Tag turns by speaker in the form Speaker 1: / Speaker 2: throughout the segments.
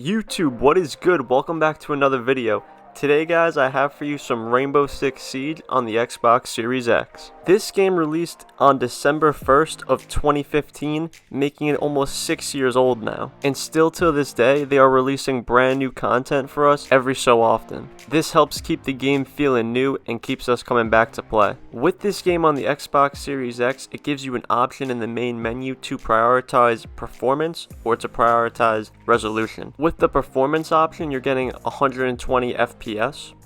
Speaker 1: YouTube, what is good? Welcome back to another video. Today guys, I have for you some Rainbow Six Siege on the Xbox Series X. This game released on December 1st of 2015, making it almost 6 years old now. And still to this day, they are releasing brand new content for us every so often. This helps keep the game feeling new and keeps us coming back to play. With this game on the Xbox Series X, it gives you an option in the main menu to prioritize performance or to prioritize resolution. With the performance option, you're getting 120 FPS.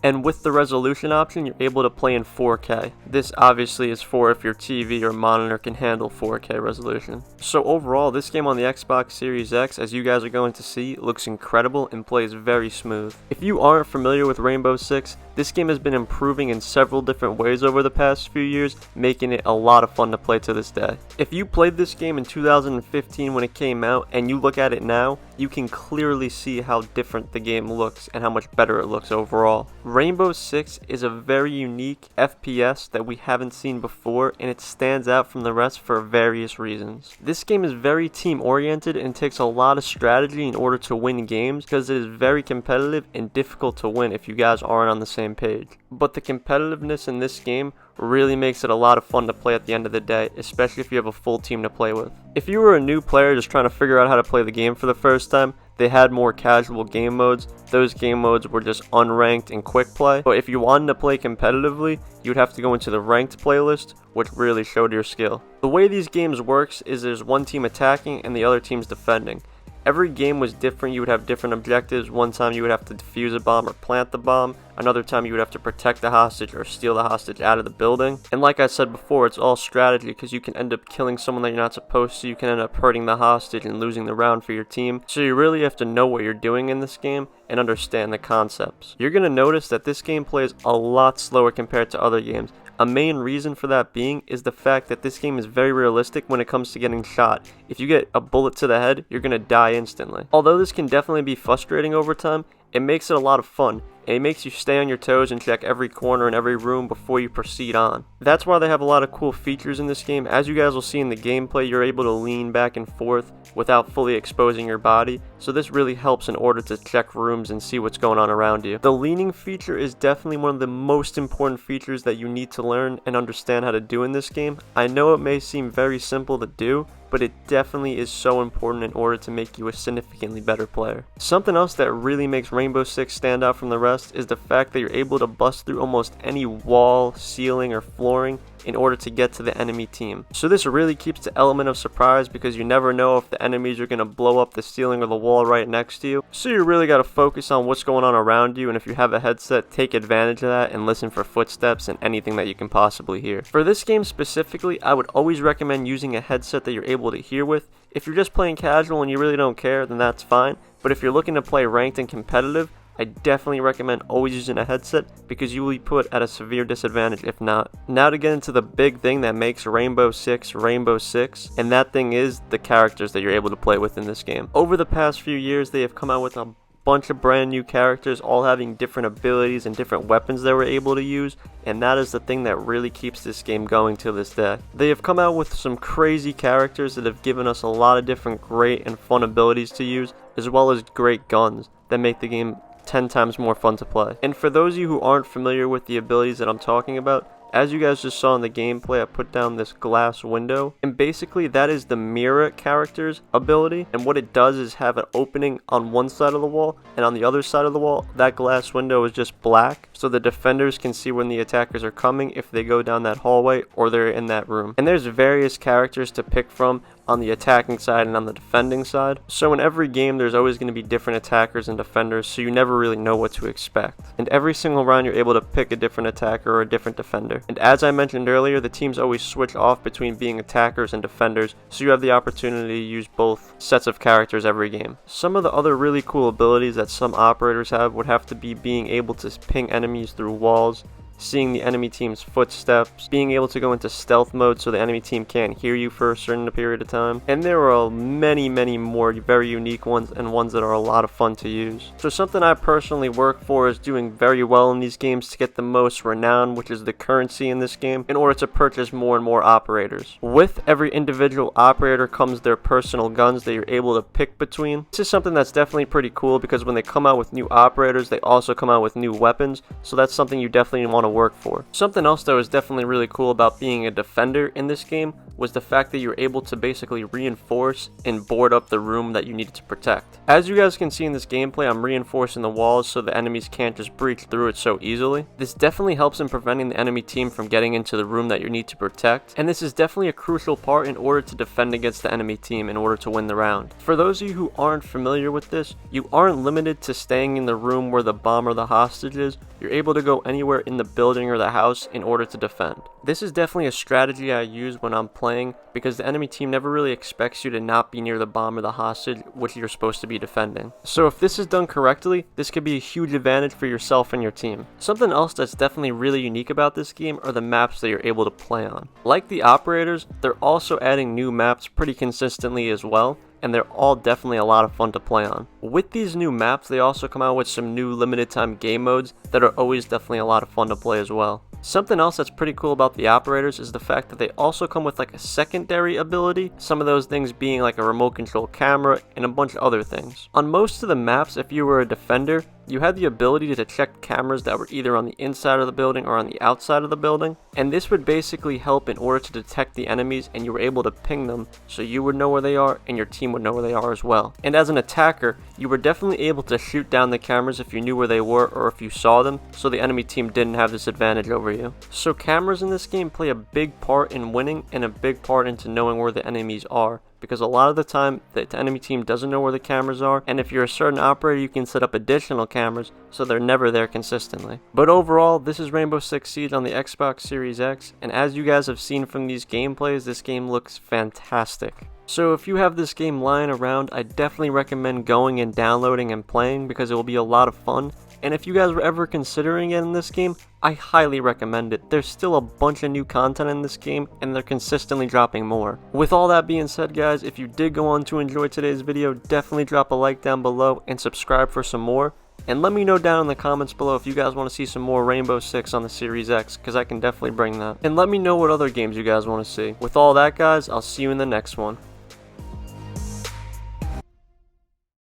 Speaker 1: And with the resolution option, you're able to play in 4K. This obviously is for if your TV or monitor can handle 4K resolution. So overall, this game on the Xbox Series X, as you guys are going to see, looks incredible and plays very smooth. If you aren't familiar with Rainbow Six, this game has been improving in several different ways over the past few years, making it a lot of fun to play to this day. If you played this game in 2015 when it came out, and you look at it now, you can clearly see how different the game looks and how much better it looks overall. Rainbow Six is a very unique FPS that we haven't seen before, and it stands out from the rest for various reasons. This game is very team oriented and takes a lot of strategy in order to win games because it is very competitive and difficult to win if you guys aren't on the same page. But the competitiveness in this game really makes it a lot of fun to play at the end of the day, especially if you have a full team to play with. If you were a new player just trying to figure out how to play the game for the first time, they had more casual game modes. Those game modes were just unranked and quick play. But if you wanted to play competitively, you'd have to go into the ranked playlist, which really showed your skill. The way these games works is there's one team attacking and the other team's defending. Every game was different. You would have different objectives. One time you would have to defuse a bomb or plant the bomb. Another time you would have to protect the hostage or steal the hostage out of the building. And like I said before, it's all strategy because you can end up killing someone that you're not supposed to. You can end up hurting the hostage and losing the round for your team. So you really have to know what you're doing in this game and understand the concepts. You're going to notice that this game plays a lot slower compared to other games. A main reason for that being is the fact that this game is very realistic when it comes to getting shot. If you get a bullet to the head, you're going to die instantly. Although this can definitely be frustrating over time, it makes it a lot of fun. And it makes you stay on your toes and check every corner and every room before you proceed on. That's why they have a lot of cool features in this game. As you guys will see in the gameplay, you're able to lean back and forth without fully exposing your body. So this really helps in order to check rooms and see what's going on around you. The leaning feature is definitely one of the most important features that you need to learn and understand how to do in this game. I know it may seem very simple to do, but it definitely is so important in order to make you a significantly better player. Something else that really makes Rainbow Six stand out from the rest is the fact that you're able to bust through almost any wall, ceiling, or flooring in order to get to the enemy team. So this really keeps the element of surprise because you never know if the enemies are going to blow up the ceiling or the wall right next to you. So you really got to focus on what's going on around you, and if you have a headset, take advantage of that and listen for footsteps and anything that you can possibly hear. For this game specifically, I would always recommend using a headset that you're able to hear with. If you're just playing casual and you really don't care, then that's fine. But if you're looking to play ranked and competitive, I definitely recommend always using a headset because you will be put at a severe disadvantage if not. Now to get into the big thing that makes Rainbow Six, and that thing is the characters that you're able to play with in this game. Over the past few years, they have come out with a bunch of brand new characters, all having different abilities and different weapons they were able to use, and that is the thing that really keeps this game going to this day. They have come out with some crazy characters that have given us a lot of different great and fun abilities to use, as well as great guns that make the game 10 times more fun to play. And for those of you who aren't familiar with the abilities that I'm talking about, as you guys just saw in the gameplay, I put down this glass window, and basically that is the Mira character's ability, and what it does is have an opening on one side of the wall, and on the other side of the wall, that glass window is just black, so the defenders can see when the attackers are coming if they go down that hallway or they're in that room. And there's various characters to pick from on the attacking side and on the defending side. So in every game there's always going to be different attackers and defenders, so you never really know what to expect. And every single round you're able to pick a different attacker or a different defender. And as I mentioned earlier, the teams always switch off between being attackers and defenders, so you have the opportunity to use both sets of characters every game. Some of the other really cool abilities that some operators have would have to be being able to ping enemies through walls, seeing the enemy team's footsteps, being able to go into stealth mode so the enemy team can't hear you for a certain period of time. And there are many more very unique ones and ones that are a lot of fun to use. So something I personally work for is doing very well in these games to get the most renown, which is the currency in this game, in order to purchase more and more operators. With every individual operator comes their personal guns that you're able to pick between. This is something that's definitely pretty cool because when they come out with new operators, they also come out with new weapons, so that's something you definitely want to work for. Something else that was definitely really cool about being a defender in this game was the fact that you're able to basically reinforce and board up the room that you needed to protect. As you guys can see in this gameplay, I'm reinforcing the walls so the enemies can't just breach through it so easily. This definitely helps in preventing the enemy team from getting into the room that you need to protect, and this is definitely a crucial part in order to defend against the enemy team in order to win the round. For those of you who aren't familiar with this, you aren't limited to staying in the room where the bomb or the hostage is. You're able to go anywhere in the building or the house in order to defend. This is definitely a strategy I use when I'm playing because the enemy team never really expects you to not be near the bomb or the hostage which you're supposed to be defending. So if this is done correctly, this could be a huge advantage for yourself and your team. Something else that's definitely really unique about this game are the maps that you're able to play on. Like the operators, they're also adding new maps pretty consistently as well, and they're all definitely a lot of fun to play on. With these new maps, they also come out with some new limited time game modes that are always definitely a lot of fun to play as well. Something else that's pretty cool about the operators is the fact that they also come with like a secondary ability, some of those things being like a remote control camera and a bunch of other things. On most of the maps, if you were a defender, you had the ability to detect cameras that were either on the inside of the building or on the outside of the building, and this would basically help in order to detect the enemies, and you were able to ping them so you would know where they are and your team would know where they are as well. And as an attacker, you were definitely able to shoot down the cameras if you knew where they were or if you saw them, so the enemy team didn't have this advantage over you. So cameras in this game play a big part in winning and a big part into knowing where the enemies are, because a lot of the time the enemy team doesn't know where the cameras are, and if you're a certain operator you can set up additional cameras so they're never there consistently. But overall, this is Rainbow Six Siege on the Xbox Series X, and as you guys have seen from these gameplays, this game looks fantastic. So if you have this game lying around, I definitely recommend going and downloading and playing because it will be a lot of fun. And if you guys were ever considering it in this game, I highly recommend it. There's still a bunch of new content in this game, and they're consistently dropping more. With all that being said, guys, if you did go on to enjoy today's video, definitely drop a like down below and subscribe for some more. And let me know down in the comments below if you guys want to see some more Rainbow Six on the Series X, because I can definitely bring that. And let me know what other games you guys want to see. With all that, guys, I'll see you in the next one.